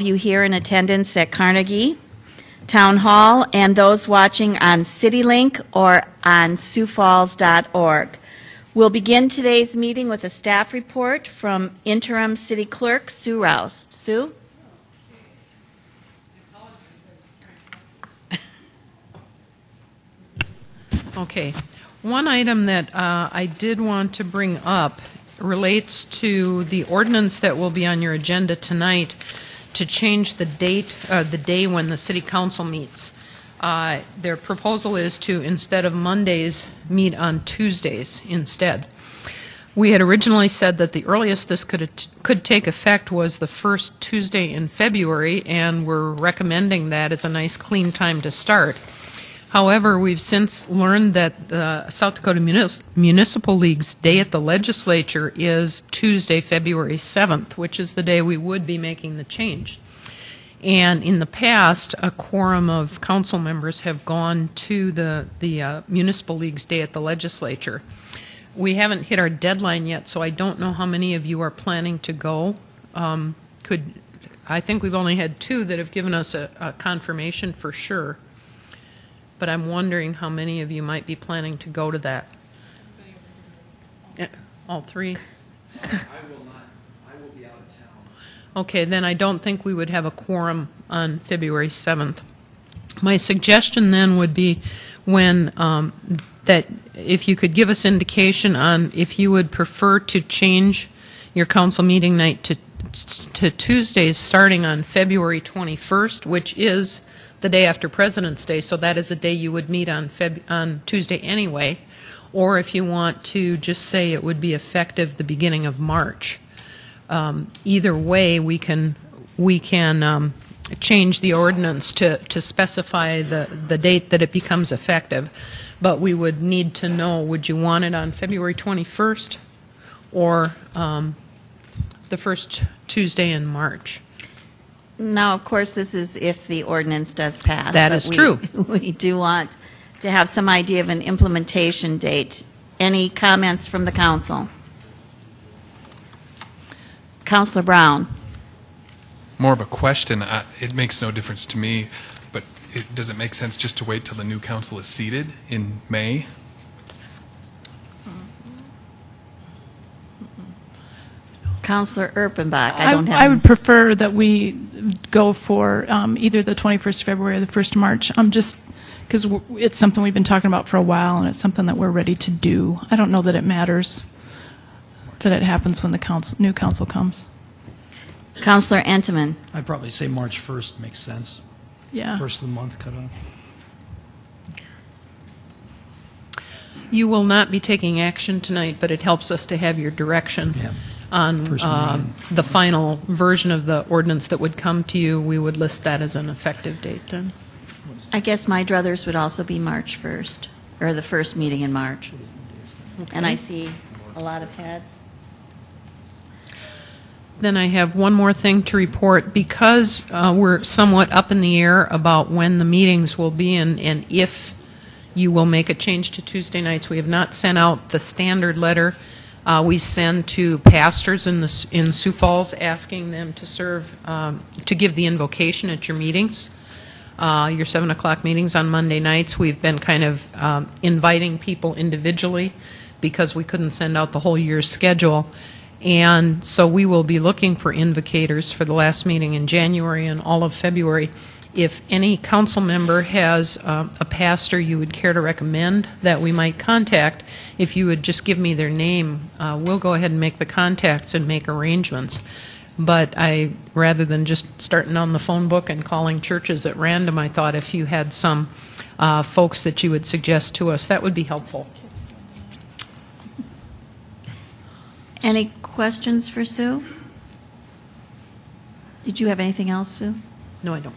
You here in attendance at Carnegie Town Hall and those watching on CityLink or on SiouxFalls.org. We'll begin today's meeting with a staff report from Interim City Clerk Sue Roust. Sue? Okay. One item that I did want to bring up relates to the ordinance that will be on your agenda tonight to change the day when the City Council meets. Their proposal is to, instead of Mondays, meet on Tuesdays instead. We had originally said that the earliest this could take effect was the first Tuesday in February, and we're recommending that as a nice clean time to start. However, we've since learned that the South Dakota Municipal League's day at the legislature is Tuesday, February 7th, which is the day we would be making the change. And in the past, a quorum of council members have gone to the Municipal League's day at the legislature. We haven't hit our deadline yet, so I don't know how many of you are planning to go. I think we've only had two that have given us a confirmation for sure. But I'm wondering how many of you might be planning to go to that. All three? I will not. I will be out of town. Okay, then I don't think we would have a quorum on February 7th. My suggestion then would be when that if you could give us indication on if you would prefer to change your council meeting night to Tuesdays starting on February 21st, which is the day after President's Day, so that is the day you would meet on Tuesday anyway, or if you want to just say it would be effective the beginning of March. Either way, we can change the ordinance to specify the date that it becomes effective, but we would need to know, would you want it on February 21st or the first Tuesday in March? Now, of course, this is if the ordinance does pass. That is true. We do want to have some idea of an implementation date. Any comments from the council? Councilor Brown. More of a question. It makes no difference to me, but does it make sense just to wait till the new council is seated in May? Councilor Erpenbach. I would prefer that we go for either the 21st February or the 1st March. Just because it's something we've been talking about for a while, and it's something that we're ready to do. I don't know that it matters that it happens when the new council comes. Councilor Entenmann. I'd probably say March 1st makes sense. Yeah. First of the month cut off. You will not be taking action tonight, but it helps us to have your direction. Yeah. On the final version of the ordinance that would come to you. We would list that as an effective date then. I guess my druthers would also be March 1st, or the first meeting in March. Okay. And I see a lot of heads. Then I have one more thing to report. Because we're somewhat up in the air about when the meetings will be and if you will make a change to Tuesday nights, we have not sent out the standard letter we send to pastors in Sioux Falls asking them to serve, to give the invocation at your meetings, your 7 o'clock meetings on Monday nights. We've been kind of inviting people individually because we couldn't send out the whole year's schedule. And so we will be looking for invocators for the last meeting in January and all of February. If any council member has a pastor you would care to recommend that we might contact, if you would just give me their name, we'll go ahead and make the contacts and make arrangements. But rather than just starting on the phone book and calling churches at random, I thought if you had some folks that you would suggest to us, that would be helpful. Any questions for Sue? Did you have anything else, Sue? No, I don't.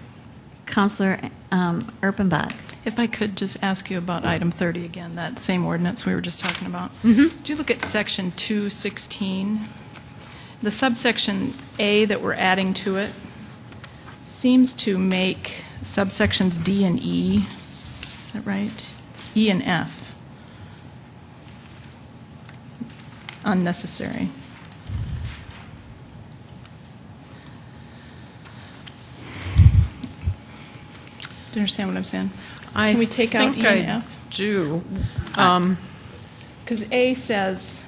Councilor Erpenbach. If I could just ask you about item 30 again, that same ordinance we were just talking about. Mm-hmm. Did you look at section 216? The subsection A that we're adding to it seems to make subsections D and E, is that right? E and F unnecessary. Do you understand what I'm saying? I Can we take out think E and I F? do. Because A says,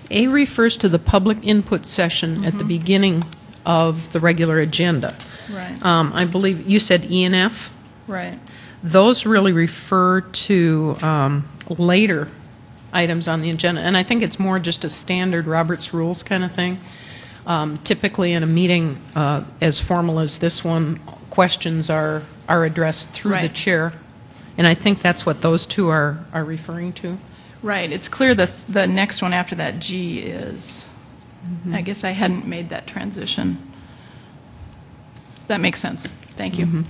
A refers to the public input session at the beginning of the regular agenda. right, I believe you said E and F. right. Those really refer to later items on the agenda, and I think it's more just a standard Robert's Rules kind of thing. Typically in a meeting as formal as this one, questions are addressed through the Right. chair, and I think that's what those two are referring to. Right, it's clear that the next one after that, G, is, I guess I hadn't made that transition. That makes sense. Thank you.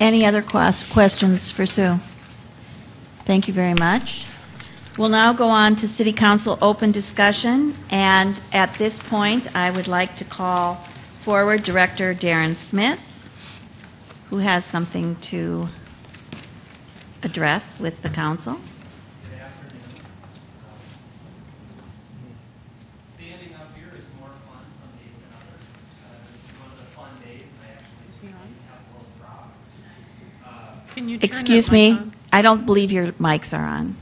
Any other questions for Sue? Thank you very much. We'll now go on to City Council open discussion, and at this point, I would like to call forward Director Darren Smith, who has something to address with the council. Good afternoon. Standing up here is more fun some days than others. This is one of the fun days, and I actually have a little drop. Can you turn Excuse that mic me, on? I don't believe your mics are on.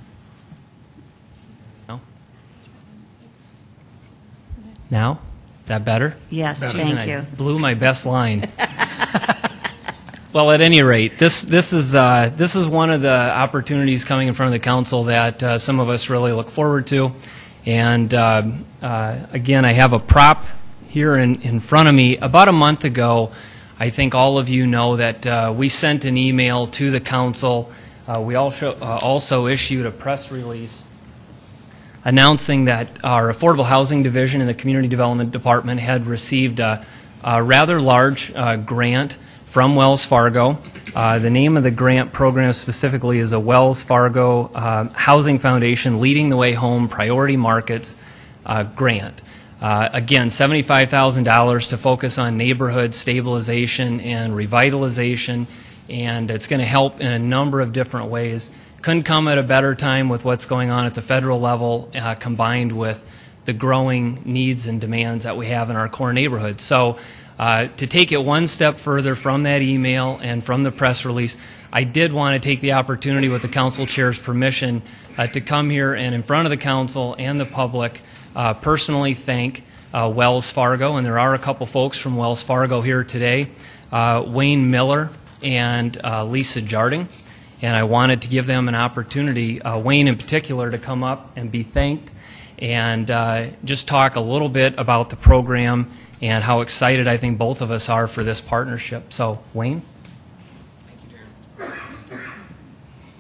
Now? Is that better? Yes, Jeez, thank and you. I blew my best line. Well, at any rate, this is one of the opportunities coming in front of the council that some of us really look forward to. And again, I have a prop here in front of me. About a month ago, I think all of you know that we sent an email to the council. We also issued a press release announcing that our Affordable Housing Division in the Community Development Department had received a rather large grant from Wells Fargo. The name of the grant program specifically is a Wells Fargo Housing Foundation Leading the Way Home Priority Markets grant. Again, $75,000 to focus on neighborhood stabilization and revitalization, and it's going to help in a number of different ways. Couldn't come at a better time with what's going on at the federal level, combined with the growing needs and demands that we have in our core neighborhoods. So to take it one step further from that email and from the press release, I did want to take the opportunity with the council chair's permission to come here and in front of the council and the public personally thank Wells Fargo, and there are a couple folks from Wells Fargo here today, Wayne Miller and Lisa Jarding. And I wanted to give them an opportunity, Wayne in particular, to come up and be thanked and just talk a little bit about the program and how excited I think both of us are for this partnership. So, Wayne? Thank you, Darren.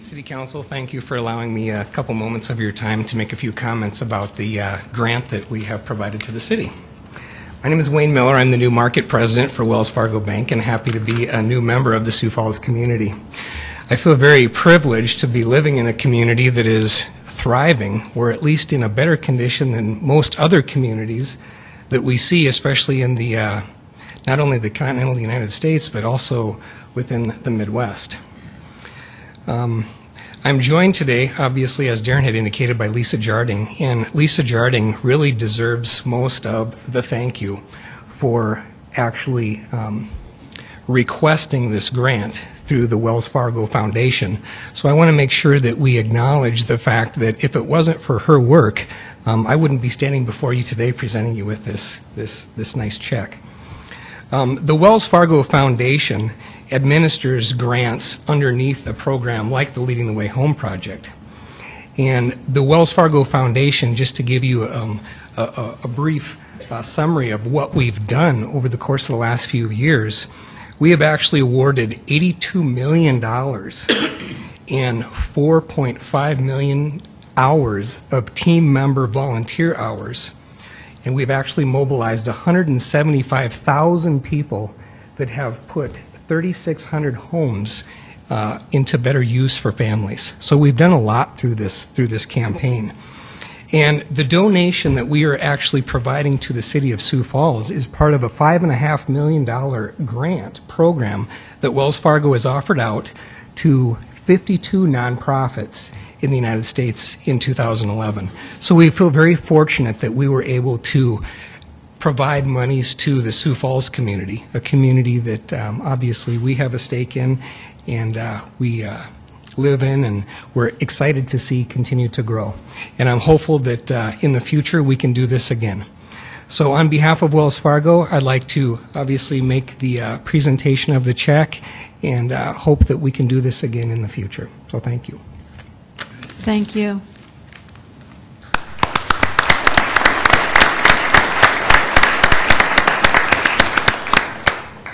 City Council, thank you for allowing me a couple moments of your time to make a few comments about the grant that we have provided to the city. My name is Wayne Miller. I'm the new market president for Wells Fargo Bank and happy to be a new member of the Sioux Falls community. I feel very privileged to be living in a community that is thriving, or at least in a better condition than most other communities that we see, especially in the not only the continental United States, but also within the Midwest. I'm joined today, obviously, as Darren had indicated, by Lisa Jarding, and Lisa Jarding really deserves most of the thank you for actually requesting this grant through the Wells Fargo Foundation. So I want to make sure that we acknowledge the fact that if it wasn't for her work, I wouldn't be standing before you today presenting you with this nice check. The Wells Fargo Foundation administers grants underneath a program like the Leading the Way Home project. And the Wells Fargo Foundation, just to give you a brief summary of what we've done over the course of the last few years, we have actually awarded $82 million and 4.5 million hours of team member volunteer hours. And we've actually mobilized 175,000 people that have put 3,600 homes into better use for families. So we've done a lot through this campaign. And the donation that we are actually providing to the City of Sioux Falls is part of a $5.5 million grant program that Wells Fargo has offered out to 52 nonprofits in the United States in 2011. So we feel very fortunate that we were able to provide monies to the Sioux Falls community, a community that obviously we have a stake in and we live in, and we're excited to see continue to grow. And I'm hopeful that in the future we can do this again. So on behalf of Wells Fargo, I'd like to obviously make the presentation of the check and hope that we can do this again in the future. So thank you. Thank you.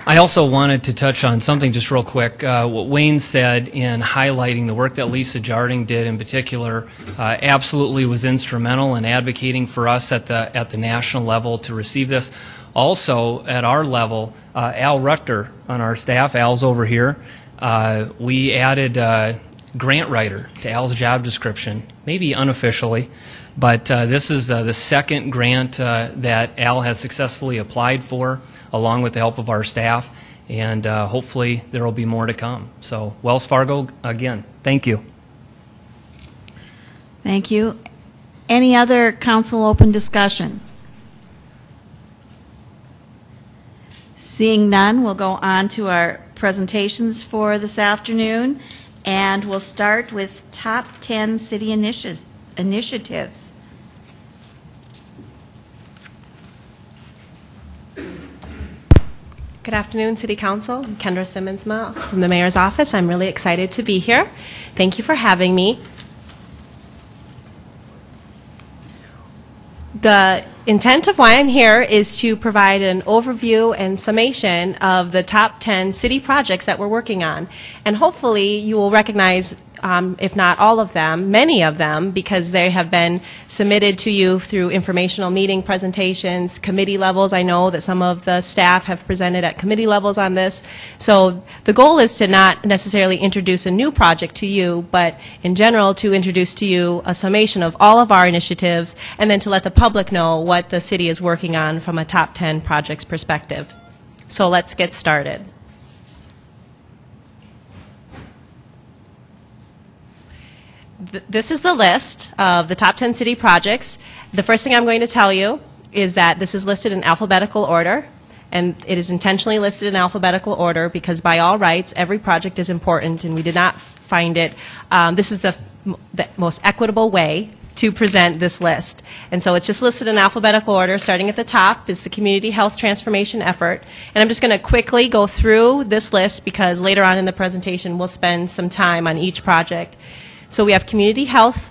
I also wanted to touch on something just real quick. What Wayne said in highlighting the work that Lisa Jarding did in particular absolutely was instrumental in advocating for us at the national level to receive this. Also, at our level, Al Ruchter on our staff, Al's over here, we added grant writer to Al's job description, maybe unofficially, but this is the second grant that Al has successfully applied for, along with the help of our staff, and hopefully there will be more to come. So Wells Fargo, again, thank you. Thank you. Any other council open discussion? Seeing none, we'll go on to our presentations for this afternoon, and we'll start with top 10 city initiatives. Good afternoon, City Council. I'm Kendra Simmonsma from the Mayor's Office. I'm really excited to be here. Thank you for having me. The intent of why I'm here is to provide an overview and summation of the top 10 city projects that we're working on. And hopefully you will recognize, if not all of them, many of them, because they have been submitted to you through informational meeting presentations, committee levels. I know that some of the staff have presented at committee levels on this. So the goal is to not necessarily introduce a new project to you, but in general to introduce to you a summation of all of our initiatives, and then to let the public know what the city is working on from a top 10 projects perspective. So let's get started. This is the list of the top 10 city projects. The first thing I'm going to tell you is that this is listed in alphabetical order, and it is intentionally listed in alphabetical order because by all rights, every project is important, and we did not find it. This is the most equitable way to present this list. And so it's just listed in alphabetical order. Starting at the top is the Community Health Transformation Effort. And I'm just going to quickly go through this list because later on in the presentation we'll spend some time on each project. So we have community health.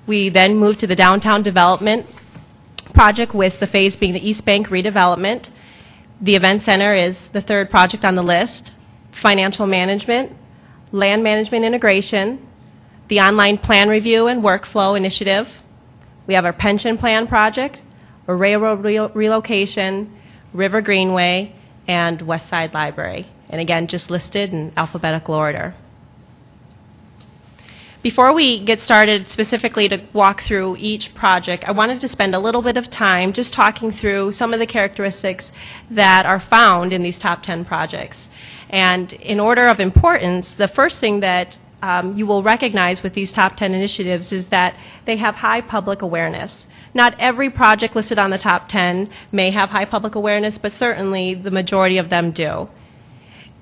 We then move to the downtown development project, with the phase being the East Bank redevelopment. The event center is the third project on the list. Financial management, land management integration, the online plan review and workflow initiative. We have our pension plan project, a railroad relocation, River Greenway, and West Side Library. And again, just listed in alphabetical order. Before we get started specifically to walk through each project, I wanted to spend a little bit of time just talking through some of the characteristics that are found in these top 10 projects. And in order of importance, the first thing that you will recognize with these top 10 initiatives is that they have high public awareness. Not every project listed on the top 10 may have high public awareness, but certainly the majority of them do.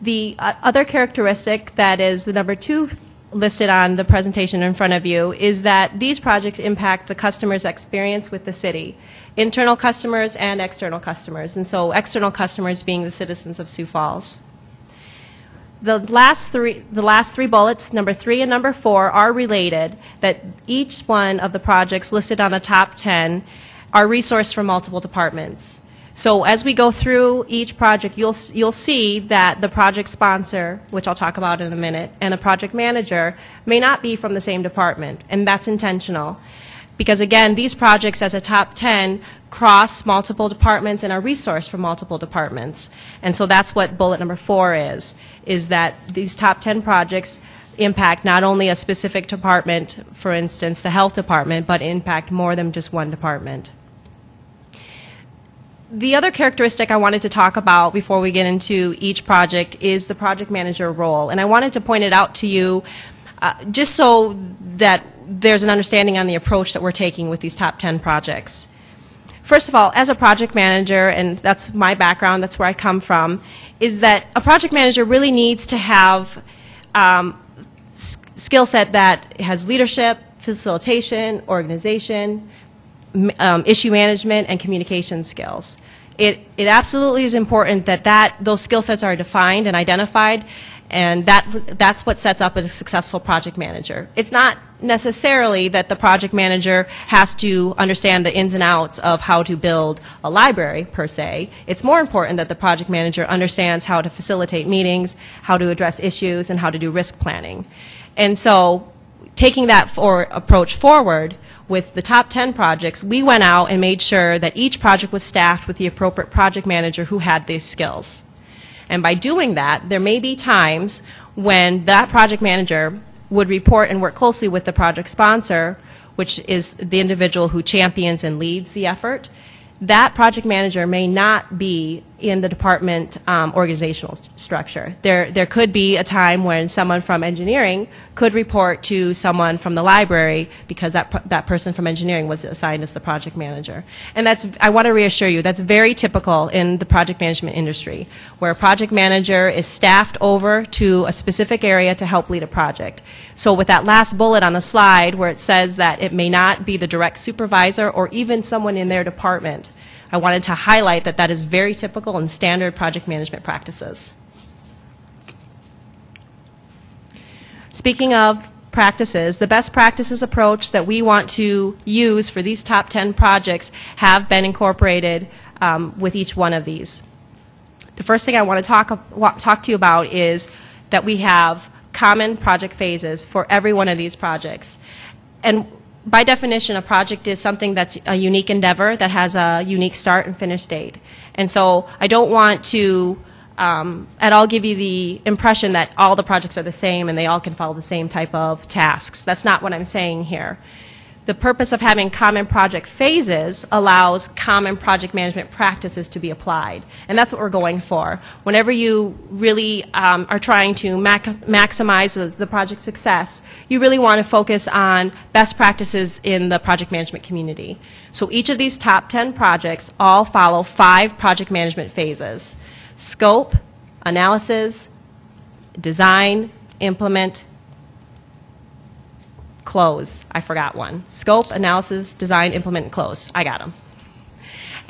The other characteristic that is the number 2 listed on the presentation in front of you is that these projects impact the customer's experience with the city, internal customers and external customers, and so external customers being the citizens of Sioux Falls. The last three bullets, number 3 and number 4, are related, that each one of the projects listed on the top 10 are resourced from multiple departments. So as we go through each project, you'll see that the project sponsor, which I'll talk about in a minute, and the project manager may not be from the same department, and that's intentional. Because again, these projects as a top 10 cross multiple departments and are resourced from multiple departments. And so that's what bullet number 4 is that these top 10 projects impact not only a specific department, for instance, the health department, but impact more than just one department. The other characteristic I wanted to talk about before we get into each project is the project manager role. And I wanted to point it out to you just so that there's an understanding on the approach that we're taking with these top 10 projects. First of all, as a project manager, and that's my background, that's where I come from, is that a project manager really needs to have skill set that has leadership, facilitation, organization, issue management, and communication skills. It absolutely is important that those skill sets are defined and identified, and that's what sets up a successful project manager. It's not necessarily that the project manager has to understand the ins and outs of how to build a library, per se. It's more important that the project manager understands how to facilitate meetings, how to address issues, and how to do risk planning. And so, taking that approach forward, with the top 10 projects, we went out and made sure that each project was staffed with the appropriate project manager who had these skills. And by doing that, there may be times when that project manager would report and work closely with the project sponsor, which is the individual who champions and leads the effort. That project manager may not be in the department organizational structure. There could be a time when someone from engineering could report to someone from the library because that person from engineering was assigned as the project manager. And I want to reassure you, that's very typical in the project management industry, where a project manager is staffed over to a specific area to help lead a project. So with that last bullet on the slide where it says that it may not be the direct supervisor or even someone in their department, I wanted to highlight that that is very typical in standard project management practices. Speaking of practices, the best practices approach that we want to use for these top 10 projects have been incorporated with each one of these. The first thing I want to talk to you about is that we have common project phases for every one of these projects. And by definition, a project is something that's a unique endeavor that has a unique start and finish date. And so I don't want to at all give you the impression that all the projects are the same and they all can follow the same type of tasks. That's not what I'm saying here. The purpose of having common project phases allows common project management practices to be applied. And that's what we're going for. Whenever you really are trying to maximize the project success, you really want to focus on best practices in the project management community. So each of these top 10 projects all follow 5 project management phases: scope, analysis, design, implement, close. I forgot one. Scope, analysis, design, implement, and close. I got them.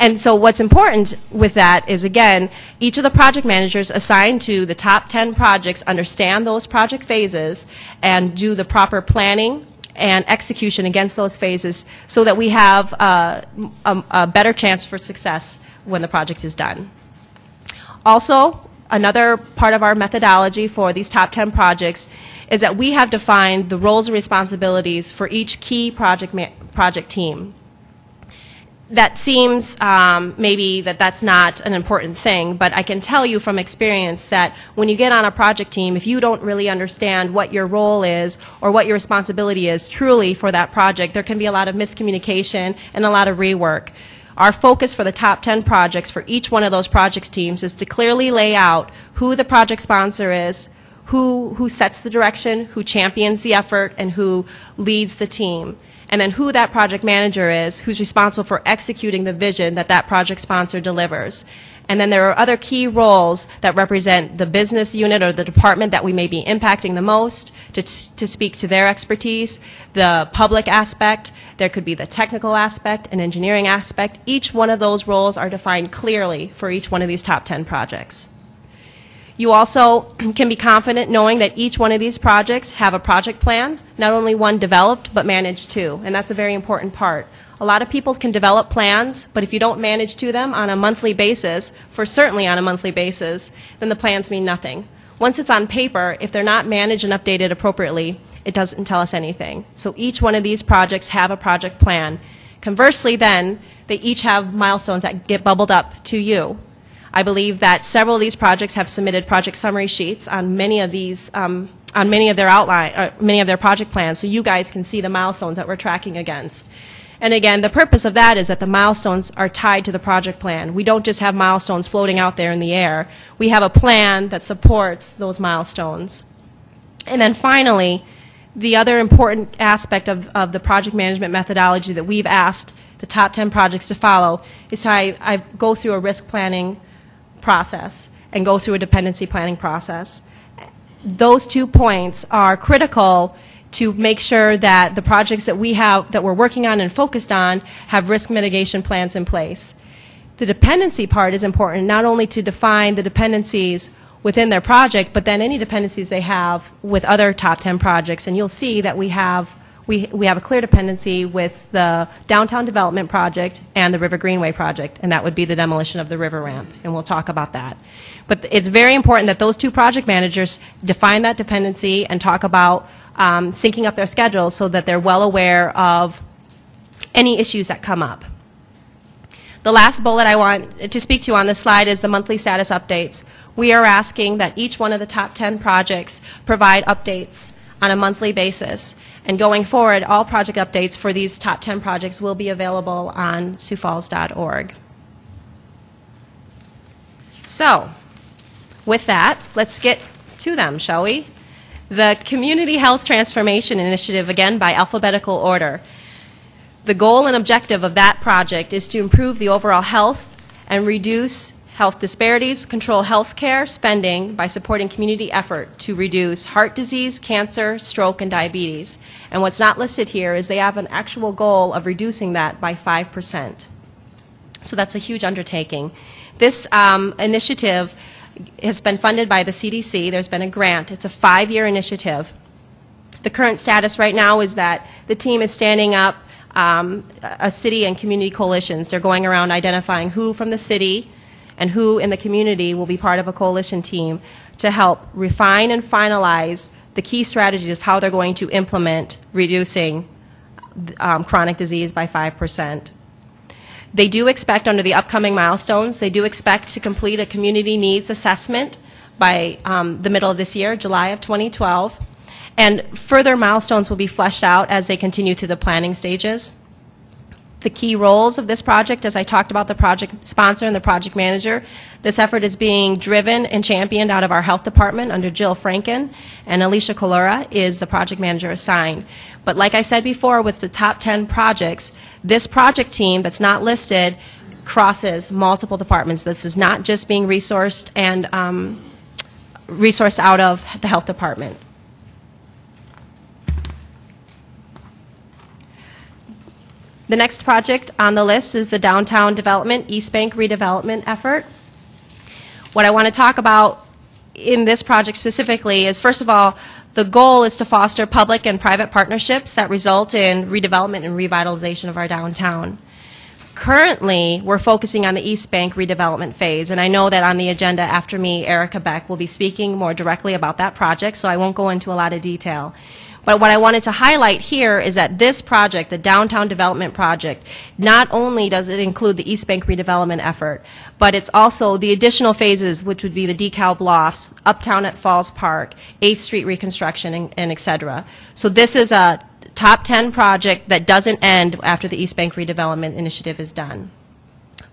And so what's important with that is, again, each of the project managers assigned to the top 10 projects understand those project phases and do the proper planning and execution against those phases so that we have a better chance for success when the project is done. Also, another part of our methodology for these top 10 projects is that we have defined the roles and responsibilities for each key project team. That seems maybe that's not an important thing, but I can tell you from experience that when you get on a project team, if you don't really understand what your role is or what your responsibility is truly for that project, there can be a lot of miscommunication and a lot of rework. Our focus for the top 10 projects for each one of those projects teams is to clearly lay out who the project sponsor is, who sets the direction, who champions the effort, and who leads the team. And then who that project manager is, who's responsible for executing the vision that that project sponsor delivers. And then there are other key roles that represent the business unit or the department that we may be impacting the most to speak to their expertise, the public aspect, there could be the technical aspect, an engineering aspect. Each one of those roles are defined clearly for each one of these top 10 projects. You also can be confident knowing that each one of these projects have a project plan, not only one developed, but managed too. And that's a very important part. A lot of people can develop plans, but if you don't manage to them on a monthly basis, certainly on a monthly basis, then the plans mean nothing. Once it's on paper, if they're not managed and updated appropriately, it doesn't tell us anything. So each one of these projects have a project plan. Conversely then, they each have milestones that get bubbled up to you. I believe that several of these projects have submitted project summary sheets on many of these, on many of their project plans, so you guys can see the milestones that we're tracking against. And again, the purpose of that is that the milestones are tied to the project plan. We don't just have milestones floating out there in the air. We have a plan that supports those milestones. And then finally, the other important aspect of the project management methodology that we've asked the top 10 projects to follow, is to I go through a risk planning process and go through a dependency planning process. Those 2 points are critical to make sure that the projects that we have, that we're working on and focused on, have risk mitigation plans in place. The dependency part is important, not only to define the dependencies within their project, but then any dependencies they have with other top 10 projects. And you'll see that we have a clear dependency with the downtown development project and the River Greenway project, and that would be the demolition of the river ramp, and we'll talk about that. But it's very important that those 2 project managers define that dependency and talk about syncing up their schedules so that they're well aware of any issues that come up. The last bullet I want to speak to on this slide is the monthly status updates. We are asking that each one of the top 10 projects provide updates on a monthly basis. And going forward, all project updates for these top 10 projects will be available on siouxfalls.org. So, with that, let's get to them, shall we? The Community Health Transformation Initiative, again, by alphabetical order. The goal and objective of that project is to improve the overall health and reduce health disparities, control health care spending by supporting community effort to reduce heart disease, cancer, stroke, and diabetes. And what's not listed here is they have an actual goal of reducing that by 5%. So that's a huge undertaking. This initiative has been funded by the CDC. There's been a grant. It's a 5-year initiative. The current status right now is that the team is standing up a city and community coalitions. They're going around identifying who from the city and who in the community will be part of a coalition team to help refine and finalize the key strategies of how they're going to implement reducing chronic disease by 5%. They do expect, under the upcoming milestones, they do expect to complete a community needs assessment by the middle of this year, July of 2012. And further milestones will be fleshed out as they continue through the planning stages. The key roles of this project, as I talked about the project sponsor and the project manager, this effort is being driven and championed out of our health department under Jill Franken, and Alicia Colora is the project manager assigned. But like I said before, with the top 10 projects, this project team that's not listed crosses multiple departments. This is not just being resourced and resourced out of the health department. The next project on the list is the Downtown Development East Bank redevelopment effort. What I want to talk about in this project specifically is, first of all, the goal is to foster public and private partnerships that result in redevelopment and revitalization of our downtown. Currently, we're focusing on the East Bank redevelopment phase, and I know that on the agenda after me, Erica Beck will be speaking more directly about that project, so I won't go into a lot of detail. But what I wanted to highlight here is that this project, the Downtown Development Project, not only does it include the East Bank redevelopment effort, but it's also the additional phases, which would be the DeKalb Lofts, Uptown at Falls Park, 8th Street reconstruction, and et cetera. So this is a top 10 project that doesn't end after the East Bank redevelopment initiative is done.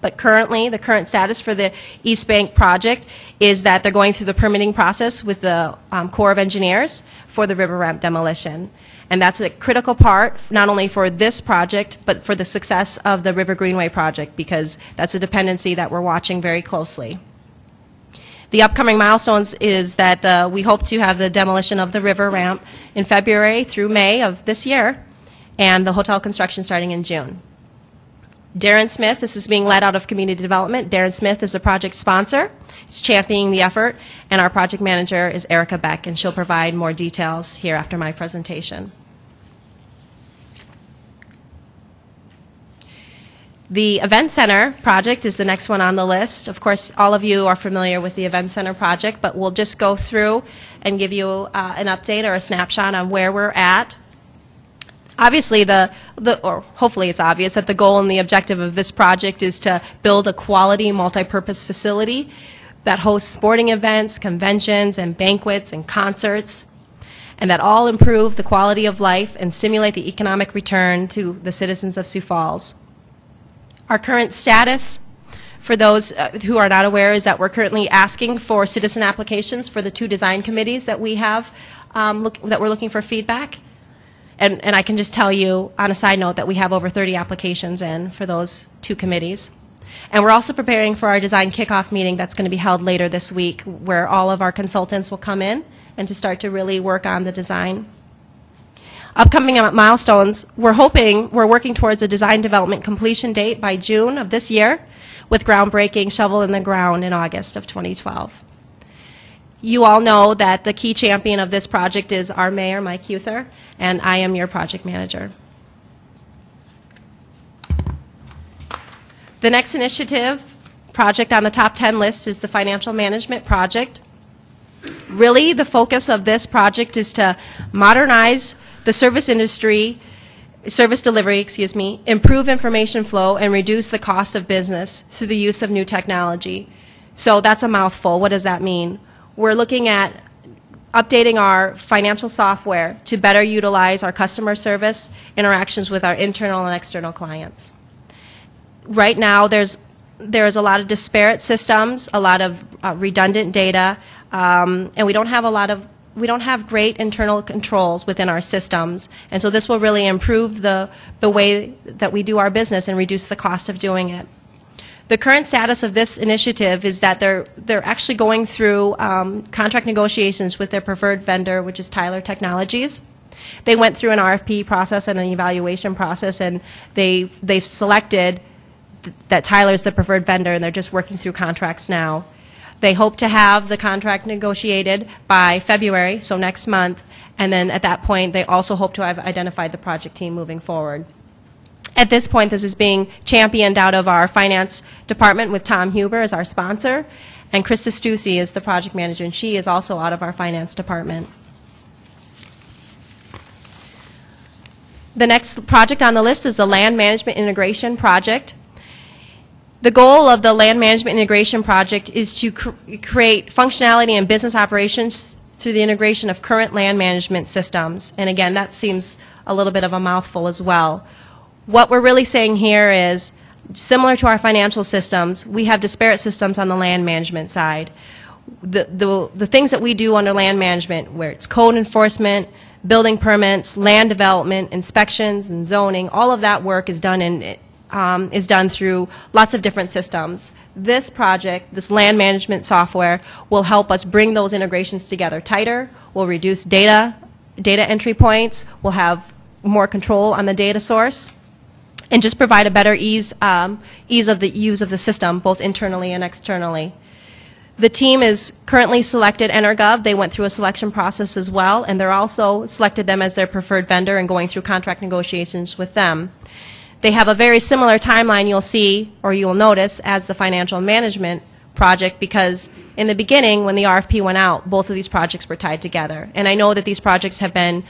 But currently, the current status for the East Bank project is that they're going through the permitting process with the Corps of Engineers for the river ramp demolition. And that's a critical part, not only for this project, but for the success of the River Greenway project, because that's a dependency that we're watching very closely. The upcoming milestones is that we hope to have the demolition of the river ramp in February through May of this year, and the hotel construction starting in June. Darren Smith, this is being led out of community development. Darren Smith is the project sponsor. He's championing the effort, and our project manager is Erica Beck, and she'll provide more details here after my presentation. The Event Center project is the next one on the list. Of course, all of you are familiar with the Event Center project, but we'll just go through and give you an update or a snapshot on where we're at. Obviously, or hopefully it's obvious that the goal and the objective of this project is to build a quality multi-purpose facility that hosts sporting events, conventions, and banquets and concerts, and that all improve the quality of life and stimulate the economic return to the citizens of Sioux Falls. Our current status, for those who are not aware, is that we're currently asking for citizen applications for the 2 design committees that we have, that we're looking for feedback. And I can just tell you on a side note that we have over 30 applications in for those 2 committees. And we're also preparing for our design kickoff meeting that's going to be held later this week, where all of our consultants will come in and to start to really work on the design. Upcoming milestones, we're working towards a design development completion date by June of this year, with groundbreaking, shovel in the ground in August of 2012. You all know that the key champion of this project is our mayor, Mike Huther, and I am your project manager. The next initiative project on the top 10 list is the financial management project. Really, the focus of this project is to modernize the service delivery, improve information flow, and reduce the cost of business through the use of new technology. So that's a mouthful. What does that mean? We're looking at updating our financial software to better utilize our customer service interactions with our internal and external clients. Right now, there's a lot of disparate systems, a lot of redundant data, and we don't have great internal controls within our systems. And so this will really improve the way that we do our business and reduce the cost of doing it. The current status of this initiative is that they're actually going through contract negotiations with their preferred vendor, which is Tyler Technologies. They went through an RFP process and an evaluation process, and they've selected that Tyler's the preferred vendor, and they're just working through contracts now. They hope to have the contract negotiated by February, so next month, and then at that point they also hope to have identified the project team moving forward. At this point, this is being championed out of our finance department with Tom Huber as our sponsor, and Krista Stussy is the project manager, and she is also out of our finance department. The next project on the list is the Land Management Integration Project. The goal of the Land Management Integration Project is to create functionality in business operations through the integration of current land management systems. And again, that seems a little bit of a mouthful as well. What we're really saying here is, similar to our financial systems, we have disparate systems on the land management side. The things that we do under land management, where it's code enforcement, building permits, land development, inspections, and zoning, all of that work is done through lots of different systems. This project, this land management software, will help us bring those integrations together tighter, will reduce data entry points, will have more control on the data source, and just provide a better ease of the use of the system, both internally and externally. The team is currently selected EnerGov. They went through a selection process as well, and they're also selected them as their preferred vendor and going through contract negotiations with them. They have a very similar timeline you'll see, or you'll notice, as the financial management project, because in the beginning, when the RFP went out, both of these projects were tied together. And I know that these projects have been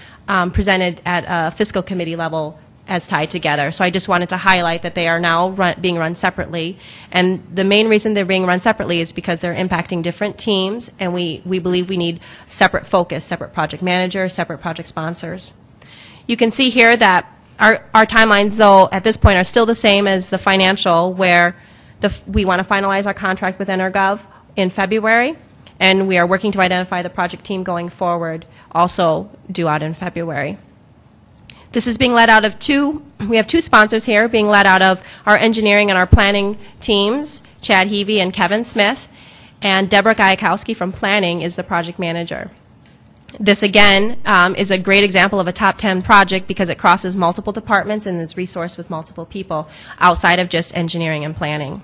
presented at a fiscal committee level as tied together. So I just wanted to highlight that they are now being run separately. And the main reason they're being run separately is because they're impacting different teams, and we believe we need separate focus, separate project managers, separate project sponsors. You can see here that our timelines, though, at this point are still the same as the financial, where we want to finalize our contract with EnerGov in February, and we are working to identify the project team going forward, also due out in February. This is being led out of we have 2 sponsors here, being led out of our engineering and our planning teams, Chad Heavey and Kevin Smith, and Deborah Gajkowski from planning is the project manager. This, again, is a great example of a top 10 project because it crosses multiple departments and is resourced with multiple people outside of just engineering and planning.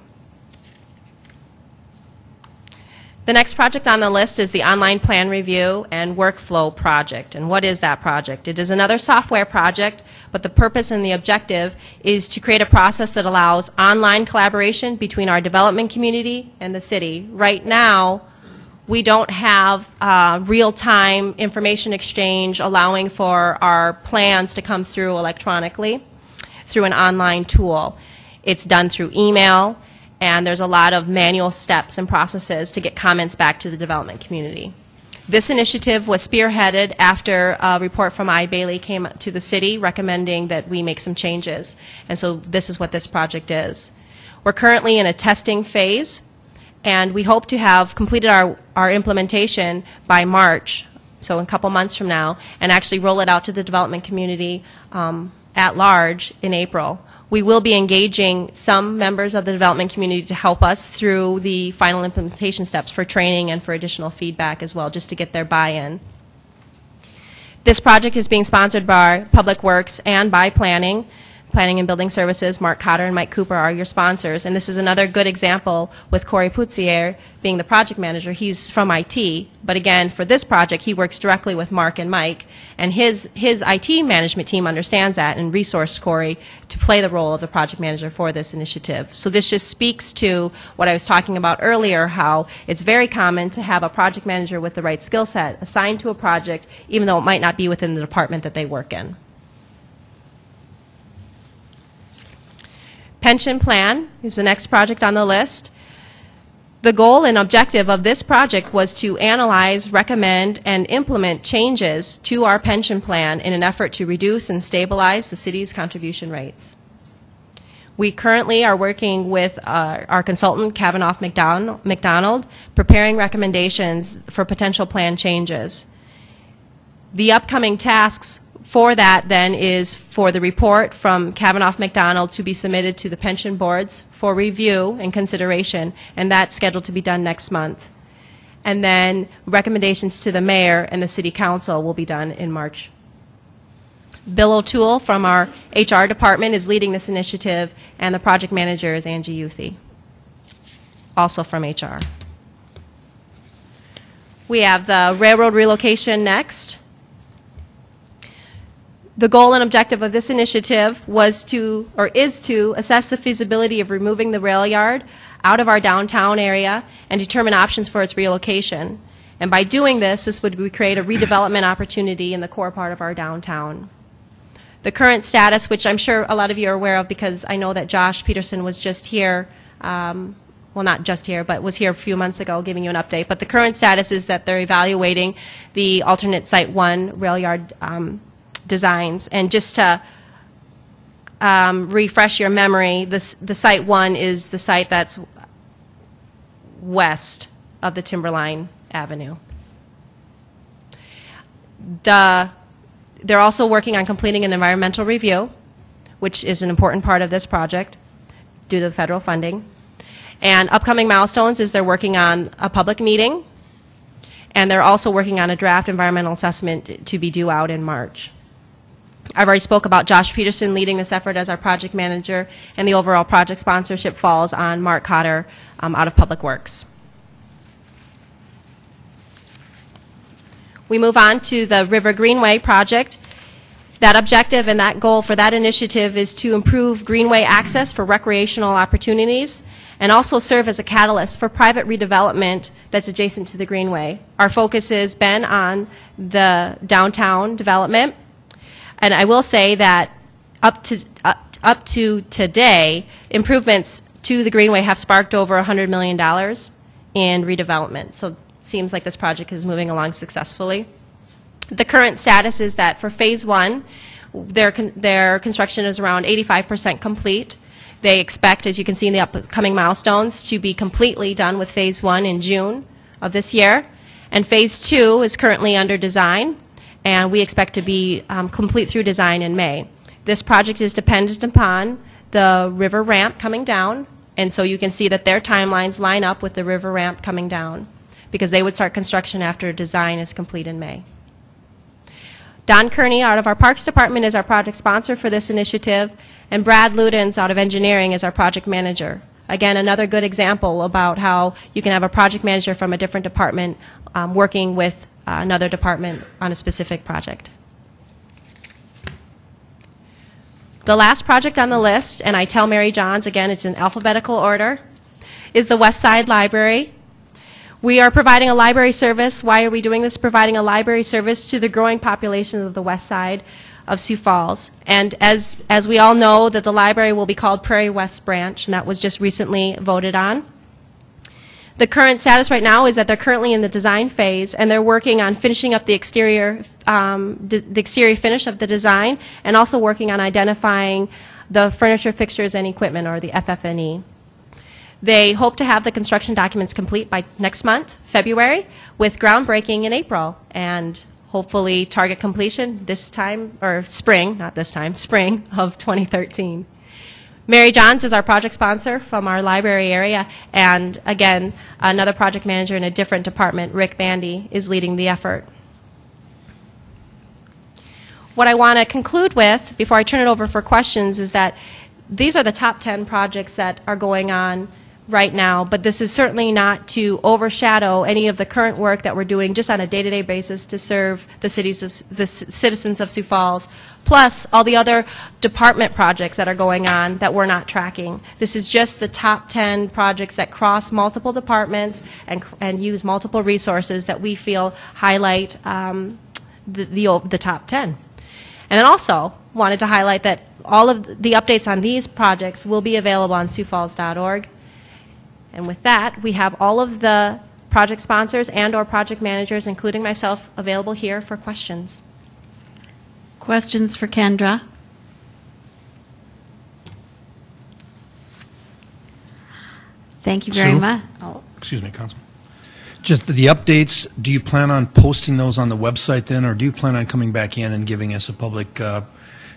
The next project on the list is the Online Plan Review and Workflow Project. And what is that project? It is another software project, but the purpose and the objective is to create a process that allows online collaboration between our development community and the city. Right now, we don't have real-time information exchange allowing for our plans to come through electronically through an online tool. It's done through email, and there's a lot of manual steps and processes to get comments back to the development community. This initiative was spearheaded after a report from iBailey came to the city recommending that we make some changes. And so this is what this project is. We're currently in a testing phase, and we hope to have completed our implementation by March, so in a couple months from now, and actually roll it out to the development community at large in April. We will be engaging some members of the development community to help us through the final implementation steps for training and for additional feedback as well, just to get their buy-in. This project is being sponsored by Public Works and by Planning and Building Services. Mark Cotter and Mike Cooper are your sponsors. And this is another good example with Corey Poutsier being the project manager. He's from IT, but again, for this project, he works directly with Mark and Mike. And his IT management team understands that and resourced Corey to play the role of the project manager for this initiative. So this just speaks to what I was talking about earlier, how it's very common to have a project manager with the right skill set assigned to a project, even though it might not be within the department that they work in. Pension plan is the next project on the list. The goal and objective of this project was to analyze, recommend, and implement changes to our pension plan in an effort to reduce and stabilize the city's contribution rates. We currently are working with our consultant, Kavanaugh McDonald, preparing recommendations for potential plan changes. The upcoming tasks for that, then, is for the report from Kavanaugh McDonald to be submitted to the pension boards for review and consideration, and that's scheduled to be done next month. And then recommendations to the mayor and the city council will be done in March. Bill O'Toole from our HR department is leading this initiative, and the project manager is Angie Youthy, also from HR. We have the railroad relocation next. The goal and objective of this initiative was to, or is to, assess the feasibility of removing the rail yard out of our downtown area and determine options for its relocation. And by doing this, this would create a redevelopment opportunity in the core part of our downtown. The current status, which I'm sure a lot of you are aware of because I know that Josh Peterson was just here, well, not just here, but was here a few months ago giving you an update. But the current status is that they're evaluating the alternate Site 1 rail yard designs. And just to refresh your memory, the Site 1 is the site that's west of the Timberline Avenue. They're also working on completing an environmental review, which is an important part of this project due to the federal funding. And upcoming milestones is they're working on a public meeting, and they're also working on a draft environmental assessment to be due out in March. I've already spoke about Josh Peterson leading this effort as our project manager, and the overall project sponsorship falls on Mark Cotter out of Public Works. We move on to the River Greenway project. That objective and that goal for that initiative is to improve greenway access for recreational opportunities and also serve as a catalyst for private redevelopment that's adjacent to the greenway. Our focus has been on the downtown development. And I will say that up to today, improvements to the Greenway have sparked over $100 million in redevelopment. So it seems like this project is moving along successfully. The current status is that for Phase 1, their construction is around 85% complete. They expect, as you can see in the upcoming milestones, to be completely done with Phase 1 in June of this year. And Phase 2 is currently under design, and we expect to be complete through design in May. This project is dependent upon the river ramp coming down, and so you can see that their timelines line up with the river ramp coming down, because they would start construction after design is complete in May. Don Kearney out of our Parks Department is our project sponsor for this initiative, and Brad Ludens out of Engineering is our project manager. Again, another good example about how you can have a project manager from a different department working with another department on a specific project. The last project on the list, and I tell Mary Johns, again, it's in alphabetical order, is the West Side Library. We are providing a library service. Why are we doing this? Providing a library service to the growing populations of the west side of Sioux Falls. And as we all know, that the library will be called Prairie West Branch, and that was just recently voted on. The current status right now is that they're currently in the design phase, and they're working on finishing up the exterior finish of the design, and also working on identifying the furniture, fixtures, and equipment, or the FF&E. They hope to have the construction documents complete by next month, February, with groundbreaking in April, and hopefully target completion this time, or spring, not this time, spring of 2013. Mary Johns is our project sponsor from our library area, and again, another project manager in a different department, Rick Bandy, is leading the effort. What I want to conclude with, before I turn it over for questions, is that these are the top 10 projects that are going on right now, but this is certainly not to overshadow any of the current work that we're doing just on a day-to-day basis to serve the citizens of Sioux Falls, plus all the other department projects that are going on that we're not tracking. This is just the top 10 projects that cross multiple departments and use multiple resources that we feel highlight the top 10. And then also wanted to highlight that all of the updates on these projects will be available on siouxfalls.org. And with that, we have all of the project sponsors and/or project managers, including myself, available here for questions. Questions for Kendra? Thank you very Sue? much. Excuse me, Councilman. Just the updates, do you plan on posting those on the website then, or do you plan on coming back in and giving us a public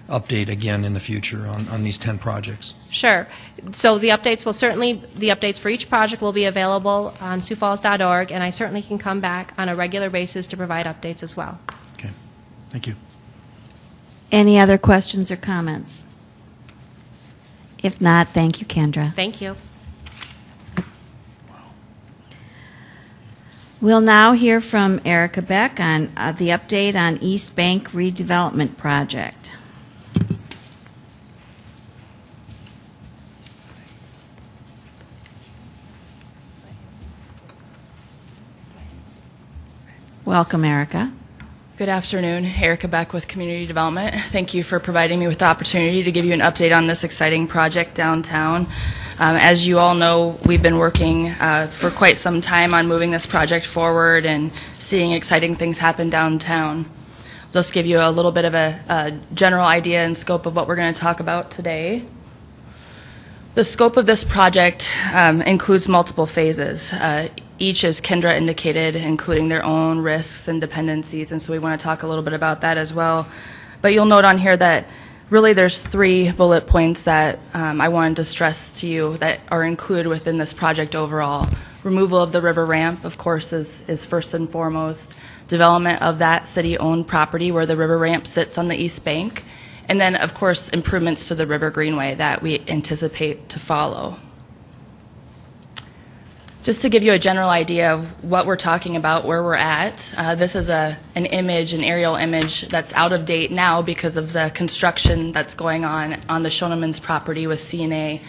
update again in the future on these 10 projects? Sure. So the updates for each project will be available on siouxfalls.org, and I certainly can come back on a regular basis to provide updates as well. Okay, thank you. Any other questions or comments? If not, thank you, Kendra. Thank you. We'll now hear from Erica Beck on the update on East Bank redevelopment project. Welcome, Erica. Good afternoon. Erica Beck with Community Development. Thank you for providing me with the opportunity to give you an update on this exciting project downtown. As you all know, we've been working for quite some time on moving this project forward and seeing exciting things happen downtown. I'll just give you a little bit of a general idea and scope of what we're going to talk about today. The scope of this project includes multiple phases. Each, as Kendra indicated, including their own risks and dependencies, and so we want to talk a little bit about that as well. But you'll note on here that really there's 3 bullet points that I wanted to stress to you that are included within this project overall. Removal of the river ramp, of course, is first and foremost. Development of that city-owned property where the river ramp sits on the east bank. And then, of course, improvements to the river greenway that we anticipate to follow. Just to give you a general idea of what we're talking about, where we're at, this is an aerial image that's out of date now because of the construction that's going on the Schoenemann's property with CNA.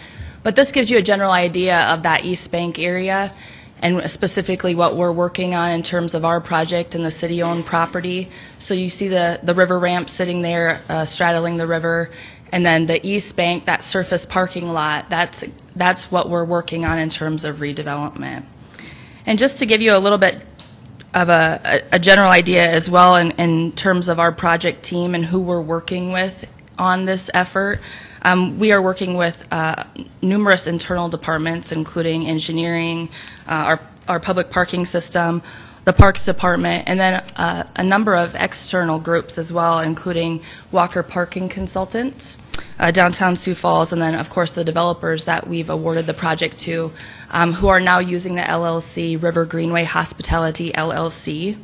But this gives you a general idea of that East Bank area and specifically what we're working on in terms of our project and the city-owned property. So you see the river ramp sitting there straddling the river, and then the East Bank, that surface parking lot, that's what we're working on in terms of redevelopment. And just to give you a little bit of a general idea as well in terms of our project team and who we're working with on this effort, we are working with numerous internal departments, including engineering, our public parking system, the Parks Department, and then a number of external groups as well, including Walker Parking Consultants, Downtown Sioux Falls, and then, of course, the developers that we've awarded the project to, who are now using the LLC, River Greenway Hospitality LLC.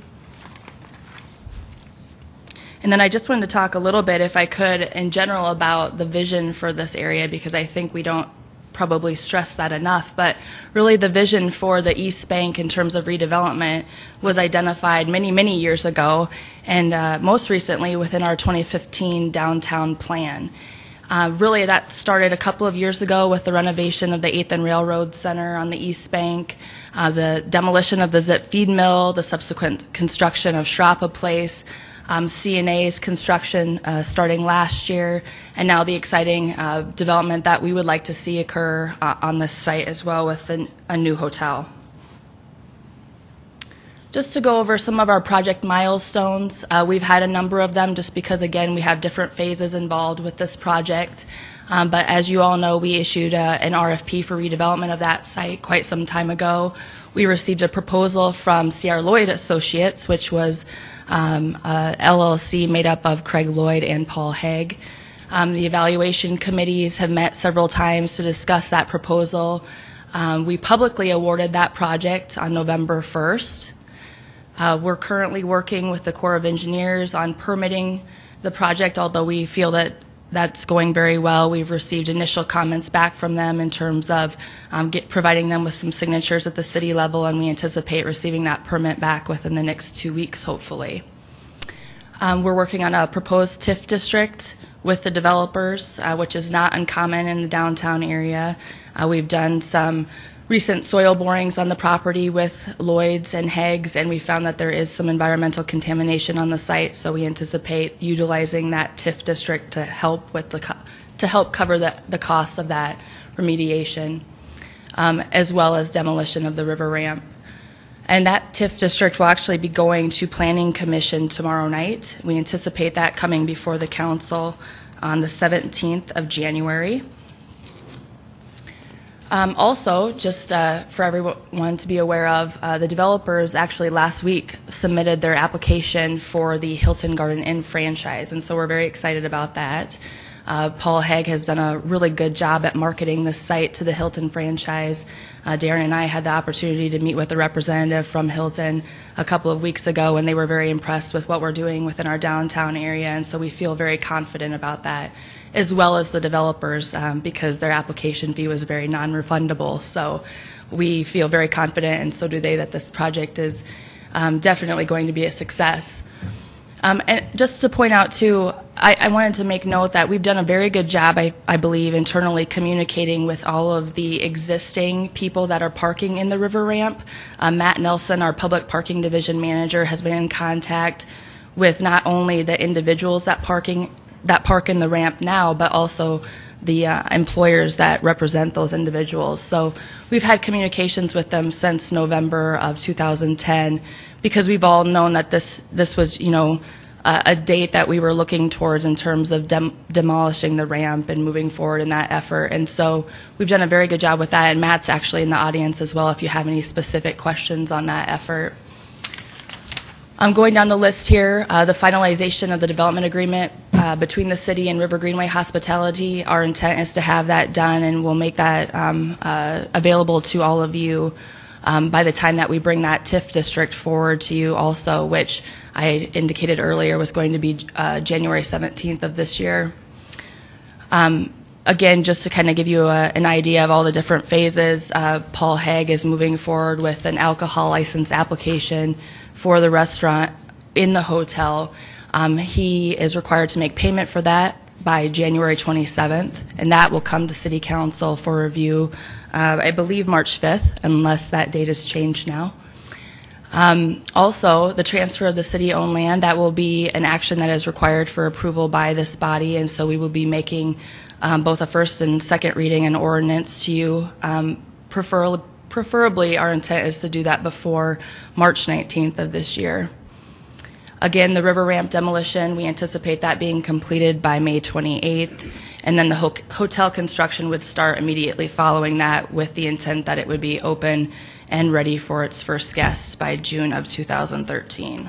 And then I just wanted to talk a little bit, if I could, in general about the vision for this area, because I think we don't probably stress that enough, but really the vision for the East Bank in terms of redevelopment was identified many, many years ago, and most recently within our 2015 downtown plan. Really that started a couple of years ago with the renovation of the 8th and Railroad Center on the East Bank, the demolition of the Zip Feed Mill, the subsequent construction of Shrapa Place, CNA's construction starting last year, and now the exciting development that we would like to see occur on this site as well with a new hotel. Just to go over some of our project milestones, we've had a number of them just because, again, we have different phases involved with this project. But as you all know, we issued an RFP for redevelopment of that site quite some time ago. We received a proposal from C.R. Lloyd Associates, which was a LLC made up of Craig Lloyd and Paul Haig. The evaluation committees have met several times to discuss that proposal. We publicly awarded that project on November 1st. We're currently working with the Corps of Engineers on permitting the project, although we feel that that's going very well. We've received initial comments back from them in terms of providing them with some signatures at the city level, and we anticipate receiving that permit back within the next 2 weeks, hopefully. We're working on a proposed TIF district with the developers, which is not uncommon in the downtown area. We've done some recent soil borings on the property with Lloyd's and Haig's, and we found that there is some environmental contamination on the site, so we anticipate utilizing that TIF district to help with cover the costs of that remediation, as well as demolition of the river ramp. And that TIF district will actually be going to Planning Commission tomorrow night. We anticipate that coming before the council on the 17th of January. Also, just for everyone to be aware of, the developers actually last week submitted their application for the Hilton Garden Inn franchise, and so we're very excited about that. Paul Haig has done a really good job at marketing the site to the Hilton franchise. Darren and I had the opportunity to meet with a representative from Hilton a couple of weeks ago, and they were very impressed with what we're doing within our downtown area, and so we feel very confident about that, as well as the developers, because their application fee was very non-refundable. So we feel very confident, and so do they, that this project is definitely going to be a success. And just to point out, too, I wanted to make note that we've done a very good job, I believe, internally communicating with all of the existing people that are parking in the river ramp. Matt Nelson, our Public Parking Division Manager, has been in contact with not only the individuals that park in the ramp now, but also the employers that represent those individuals. So we've had communications with them since November of 2010, because we've all known that this was, you know, a date that we were looking towards in terms of demolishing the ramp and moving forward in that effort. And so we've done a very good job with that, and Matt's actually in the audience as well if you have any specific questions on that effort. I'm going down the list here. The finalization of the development agreement between the city and River Greenway Hospitality. Our intent is to have that done, and we'll make that available to all of you by the time that we bring that TIF district forward to you also, which I indicated earlier was going to be January 17th of this year. Again, just to kind of give you an idea of all the different phases, Paul Haig is moving forward with an alcohol license application for the restaurant in the hotel. He is required to make payment for that by January 27th, and that will come to City Council for review, I believe March 5th, unless that date has changed now. Also, the transfer of the city-owned land, that will be an action that is required for approval by this body, and so we will be making both a first and second reading and ordinance to you. Preferably, our intent is to do that before March 19th of this year. Again, the river ramp demolition, we anticipate that being completed by May 28th, and then the hotel construction would start immediately following that, with the intent that it would be open and ready for its first guests by June of 2013.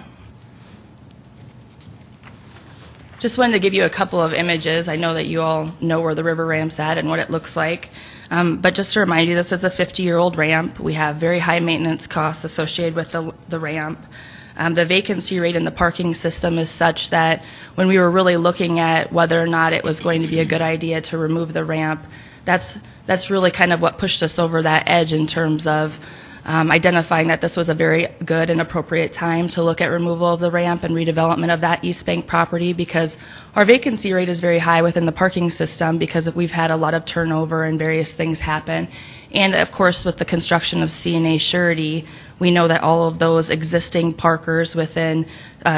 Just wanted to give you a couple of images. I know that you all know where the river ramp's at and what it looks like. But just to remind you, this is a 50-year-old ramp. We have very high maintenance costs associated with the ramp. The vacancy rate in the parking system is such that when we were really looking at whether or not it was going to be a good idea to remove the ramp, that's really kind of what pushed us over that edge in terms of identifying that this was a very good and appropriate time to look at removal of the ramp and redevelopment of that East Bank property, because our vacancy rate is very high within the parking system because we've had a lot of turnover and various things happen. And of course, with the construction of CNA Surety, we know that all of those existing parkers within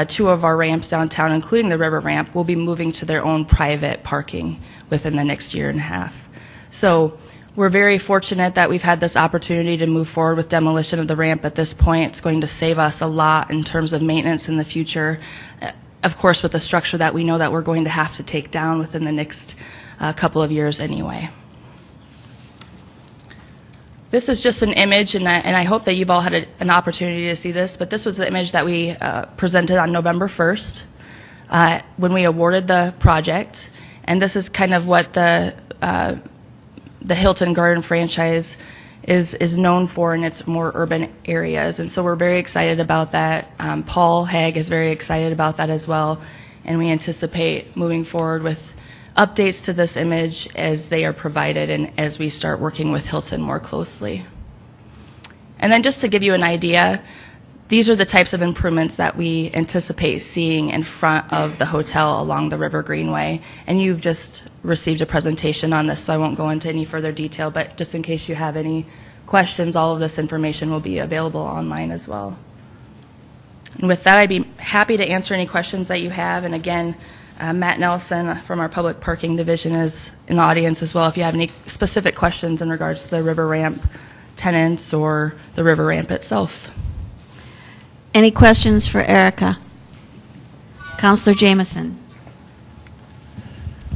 two of our ramps downtown, including the river ramp, will be moving to their own private parking within the next year and a half. So We're very fortunate that we've had this opportunity to move forward with demolition of the ramp at this point. It's going to save us a lot in terms of maintenance in the future. Of course, with the structure that we know that we're going to have to take down within the next couple of years anyway. This is just an image, and I hope that you've all had an opportunity to see this, but this was the image that we presented on November 1st when we awarded the project. And this is kind of what the Hilton Garden franchise is known for in its more urban areas. And so we're very excited about that. Paul Haig is very excited about that as well. And we anticipate moving forward with updates to this image as they are provided and as we start working with Hilton more closely. And then just to give you an idea, these are the types of improvements that we anticipate seeing in front of the hotel along the River Greenway. And you've just received a presentation on this, so I won't go into any further detail, but just in case you have any questions, all of this information will be available online as well. And with that, I'd be happy to answer any questions that you have. And again, Matt Nelson from our Public Parking Division is in the audience as well if you have any specific questions in regards to the river ramp tenants or the river ramp itself. Any questions for Erica? Councilor Jameson.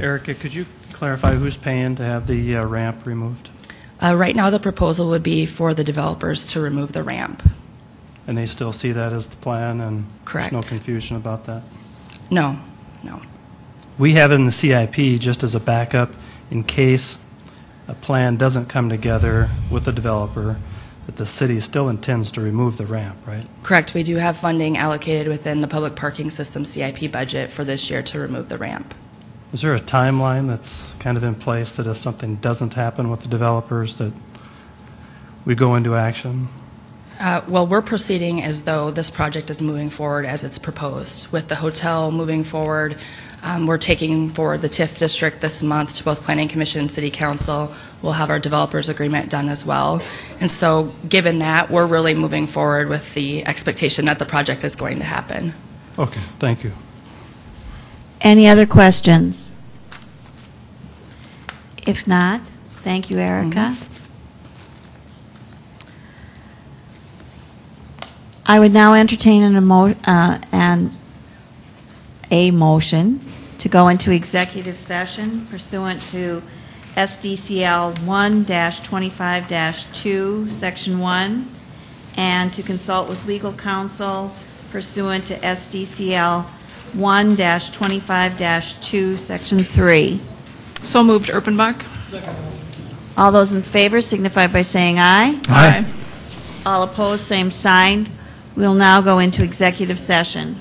Erica, could you clarify who's paying to have the ramp removed? Right now, the proposal would be for the developers to remove the ramp. And they still see that as the plan, and Correct. There's no confusion about that? No, no. We have it in the CIP just as a backup in case a plan doesn't come together with the developer, that the city still intends to remove the ramp, right? Correct. We do have funding allocated within the public parking system CIP budget for this year to remove the ramp. Is there a timeline that's kind of in place that if something doesn't happen with the developers that we go into action? Well, we're proceeding as though this project is moving forward as it's proposed. With the hotel moving forward, we're taking forward the TIF district this month to both Planning Commission and City Council. We'll have our developers agreement done as well. And so given that, we're really moving forward with the expectation that the project is going to happen. Okay, thank you. Any other questions? If not, thank you, Erica. I would now entertain a motion to go into executive session pursuant to SDCL 1-25-2, Section 1, and to consult with legal counsel pursuant to SDCL 1-25-2, Section 3. So moved, Erpenbach. All those in favor signify by saying aye. Aye. All opposed, same sign. We'll now go into executive session.